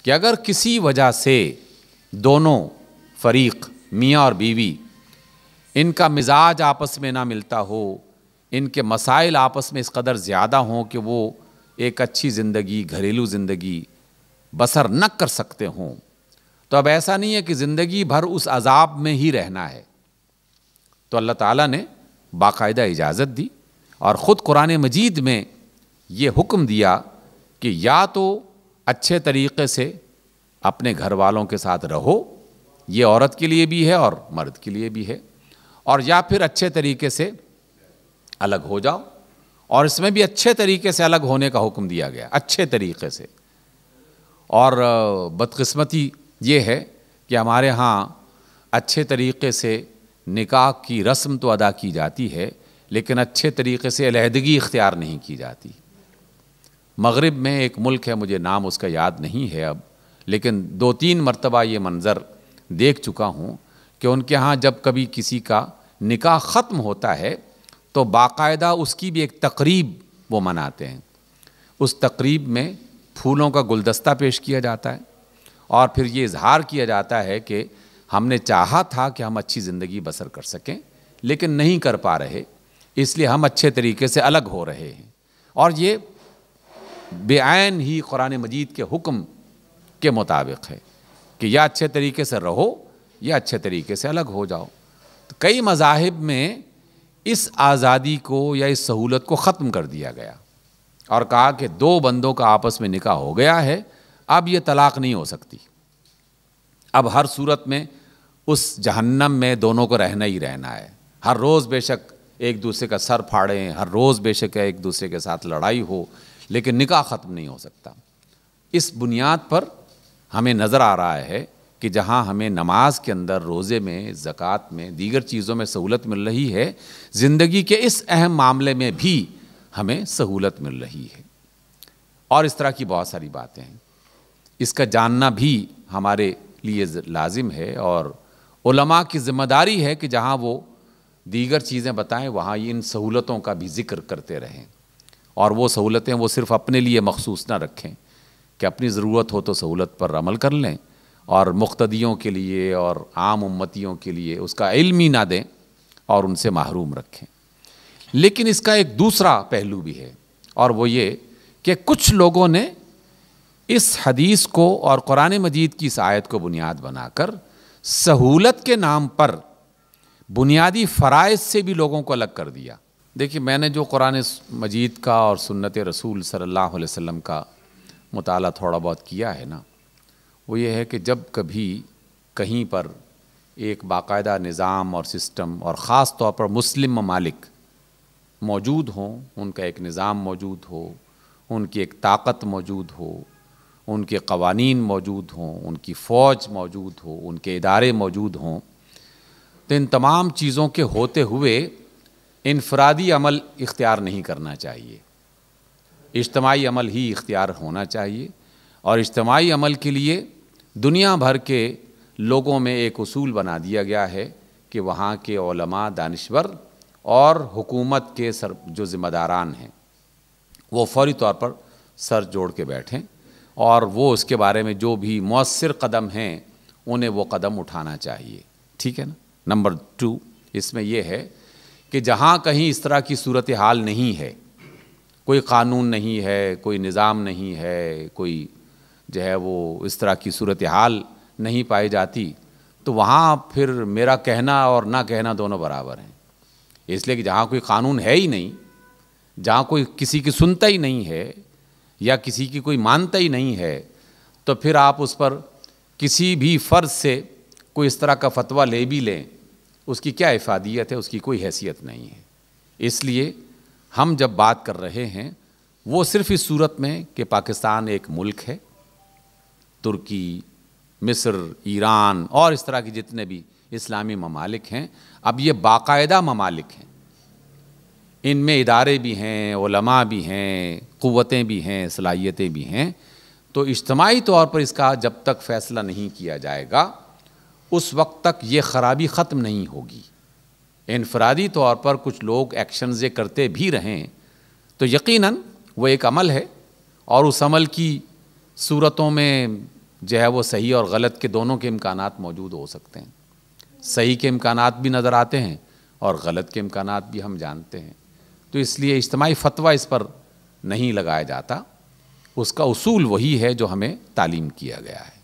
کہ اگر کسی وجہ سے دونوں فریق میاں اور بیوی ان کا مزاج آپس میں نہ ملتا ہو، ان کے مسائل آپس میں اس قدر زیادہ ہوں کہ وہ ایک اچھی زندگی، گھریلو زندگی بسر نہ کر سکتے ہوں، تو اب ایسا نہیں ہے کہ زندگی بھر اس عذاب میں ہی رہنا ہے۔ تو اللہ تعالیٰ نے باقاعدہ اجازت دی اور خود قرآن مجید میں یہ حکم دیا کہ یا تو اچھے طریقے سے اپنے گھر والوں کے ساتھ رہو، یہ عورت کے لیے بھی ہے اور مرد کے لیے بھی ہے، اور یا پھر اچھے طریقے سے الگ ہو جاؤ، اور اس میں بھی اچھے طریقے سے الگ ہونے کا حکم دیا گیا، اچھے طریقے سے۔ اور بدقسمتی یہ ہے کہ ہمارے ہاں اچھے طریقے سے نکاح کی رسم تو ادا کی جاتی ہے، لیکن اچھے طریقے سے علیحدگی اختیار نہیں کی جاتی۔ مغرب میں ایک ملک ہے، مجھے نام اس کا یاد نہیں ہے اب، لیکن 2-3 مرتبہ یہ منظر دیکھ چکا ہوں کہ ان کے ہاں جب کبھی کسی کا نکاح ختم ہوتا ہے تو باقاعدہ اس کی بھی ایک تقریب وہ مناتے ہیں۔ اس تقریب میں پھولوں کا گلدستہ پیش کیا جاتا ہے اور پھر یہ اظہار کیا جاتا ہے کہ ہم نے چاہا تھا کہ ہم اچھی زندگی بسر کر سکیں لیکن نہیں کر پا رہے، اس لیے ہم اچھے طریقے سے الگ ہو رہے ہیں۔ اور یہ بے عین ہی قرآن مجید کے حکم کے مطابق ہے کہ یا اچھے طریقے سے رہو یا اچھے طریقے سے الگ ہو جاؤ۔ تو کئی مذاہب میں اس آزادی کو یا اس سہولت کو ختم کر دیا گیا اور کہا کہ 2 بندوں کا آپس میں نکاح ہو گیا ہے، اب یہ طلاق نہیں ہو سکتی، اب ہر صورت میں اس جہنم میں دونوں کو رہنا ہی رہنا ہے۔ ہر روز بے شک ایک دوسرے کا سر پھاڑیں، ہر روز بے شک ایک دوسرے کے ساتھ لڑائی ہو، لیکن نکاح ختم نہیں ہو سکتا۔ اس بنیاد پر ہمیں نظر آ رہا ہے کہ جہاں ہمیں نماز کے اندر، روزے میں، زکوٰۃ میں، دیگر چیزوں میں سہولت مل رہی ہے، زندگی کے اس اہم معاملے میں بھی ہمیں سہولت مل رہی ہے۔ اور اس طرح کی بہت ساری باتیں ہیں، اس کا جاننا بھی ہمارے لیے لازم ہے، اور علماء کی ذمہ داری ہے کہ جہاں وہ دیگر چیزیں بتائیں وہاں ان سہولتوں کا بھی ذکر کرتے رہیں، اور وہ سہولتیں وہ صرف اپنے لیے مخصوص نہ رکھیں کہ اپنی ضرورت ہو تو سہولت پر عمل کر لیں، اور مقتدیوں کے لیے اور عام امتیوں کے لیے اس کا علم ہی نہ دیں اور ان سے محروم رکھیں۔ لیکن اس کا ایک دوسرا پہلو بھی ہے، اور وہ یہ کہ کچھ لوگوں نے اس حدیث کو اور قرآن مجید کی اس آیت کو بنیاد بنا کر سہولت کے نام پر بنیادی فرائض سے بھی لوگوں کو الگ کر دیا۔ دیکھیے، میں نے جو قرآن مجید کا اور سنت رسول صلی اللہ علیہ وسلم کا مطالعہ تھوڑا بہت کیا ہے نا، وہ یہ ہے کہ جب کبھی کہیں پر ایک باقاعدہ نظام اور سسٹم، اور خاص طور پر مسلم ممالک موجود ہوں، ان کا ایک نظام موجود ہو، ان کی ایک طاقت موجود ہو، ان کے قوانین موجود ہوں، ان کی فوج موجود ہو، ان کے ادارے موجود ہوں، تو ان تمام چیزوں کے ہوتے ہوئے انفرادی عمل اختیار نہیں کرنا چاہیے، اجتماعی عمل ہی اختیار ہونا چاہیے۔ اور اجتماعی عمل کے لیے دنیا بھر کے لوگوں میں ایک اصول بنا دیا گیا ہے کہ وہاں کے علماء، دانشور اور حکومت کے جو ذمہ داران ہیں وہ فوری طور پر سر جوڑ کے بیٹھیں، اور وہ اس کے بارے میں جو بھی مؤثر قدم ہیں انہیں وہ قدم اٹھانا چاہیے، ٹھیک ہے نا۔ نمبر 2 اس میں یہ ہے کہ جہاں کہیں اس طرح کی صورتحال نہیں ہے، کوئی قانون نہیں ہے، کوئی نظام نہیں ہے، کوئی جو ہے وہ اس طرح کی صورتحال نہیں پائی جاتی، تو وہاں پھر میرا کہنا اور نہ کہنا دونوں برابر ہیں۔ اس لیے کہ جہاں کوئی قانون ہے ہی نہیں، جہاں کوئی کسی کی سنتا ہی نہیں ہے یا کسی کی کوئی مانتا ہی نہیں ہے، تو پھر آپ اس پر کسی بھی فرض سے کوئی اس طرح کا فتویٰ لے بھی لیں، اس کی کیا افادیت ہے، اس کی کوئی حیثیت نہیں ہے۔ اس لیے ہم جب بات کر رہے ہیں وہ صرف اس صورت میں کہ پاکستان ایک ملک ہے، ترکی، مصر، ایران اور اس طرح کے جتنے بھی اسلامی ممالک ہیں، اب یہ باقاعدہ ممالک ہیں، ان میں ادارے بھی ہیں، علماء بھی ہیں، قوتیں بھی ہیں، صلاحیتیں بھی ہیں، تو اجتماعی طور پر اس کا جب تک فیصلہ نہیں کیا جائے گا اس وقت تک یہ خرابی ختم نہیں ہوگی۔ انفرادی طور پر کچھ لوگ ایکشنز کرتے بھی رہیں تو یقیناً وہ ایک عمل ہے، اور اس عمل کی صورتوں میں جو ہے وہ صحیح اور غلط کے دونوں کے امکانات موجود ہو سکتے ہیں. صحیح کے امکانات بھی نظر آتے ہیں اور غلط کے امکانات بھی ہم جانتے ہیں. تو اس لیے اجتماعی فتویٰ اس پر نہیں لگایا جاتا. اس کا اصول وہی ہے جو ہمیں تعلیم کیا گیا ہے.